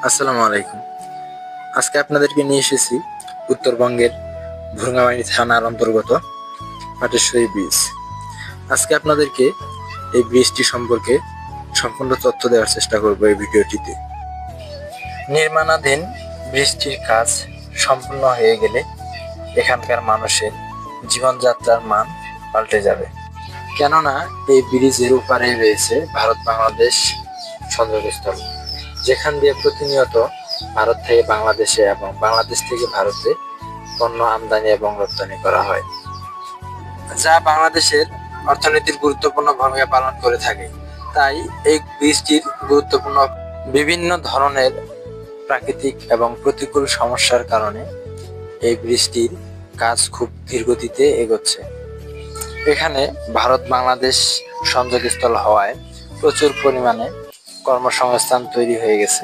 আসসালামু আলাইকুম। আজকে আপনাদেরকে নিয়ে এসেছি উত্তরবঙ্গের ভুরুঙ্গামারী থানার অন্তর্গত পাটেশ্বরী ব্রিজ। আজকে আপনাদেরকে এই ব্রিজটি সম্পর্কে সম্পূর্ণ তথ্য দেওয়ার চেষ্টা করব এই ভিডিওটিতে। নির্মাণাধীন ব্রিজটির কাজ সম্পূর্ণ হয়ে গেলে এখানকার মানুষের জীবনযাত্রার মান পাল্টে যাবে, কেননা এই ব্রিজের ওপারে রয়েছে ভারত বাংলাদেশ সংযোগস্থল, যেখান দিয়ে প্রতিনিয়ত ভারত থেকে বাংলাদেশে এবং বাংলাদেশ থেকে ভারতে পণ্য আমদানি এবং রপ্তানি করা হয়, যা বাংলাদেশের অর্থনীতির গুরুত্বপূর্ণ ভূমিকা পালন করে থাকে। তাই এই ব্রিজটির গুরুত্বপূর্ণ বিভিন্ন ধরনের প্রাকৃতিক এবং প্রতিকূল সমস্যার কারণে এই ব্রিজটির কাজ খুব ধীরগতিতে এগোচ্ছে। এখানে ভারত বাংলাদেশ সংযোগস্থল হওয়ায় প্রচুর পরিমাণে কর্মসংস্থান তৈরি হয়ে গেছে,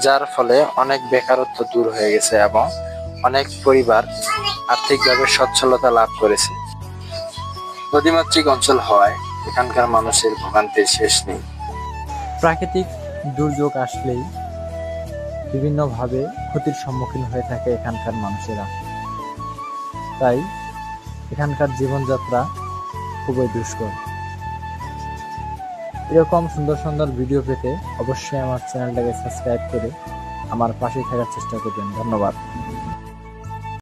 যার ফলে অনেক বেকারত্ব দূর হয়ে গেছে এবং অনেক পরিবার আর্থিকভাবে সচ্ছলতা লাভ করেছে। নদীমাতৃক অঞ্চল হওয়ায় এখানকার মানুষের ভোগান্তির শেষ নেই। প্রাকৃতিক দুর্যোগ আসলেই বিভিন্নভাবে ক্ষতির সম্মুখীন হয়ে থাকে এখানকার মানুষেরা, তাই এখানকার জীবনযাত্রা খুবই দুষ্কর। এরকম সুন্দর সুন্দর ভিডিও পেতে অবশ্যই আমার চ্যানেলটাকে সাবস্ক্রাইব করে আমার পাশে থাকার চেষ্টা করবেন। ধন্যবাদ।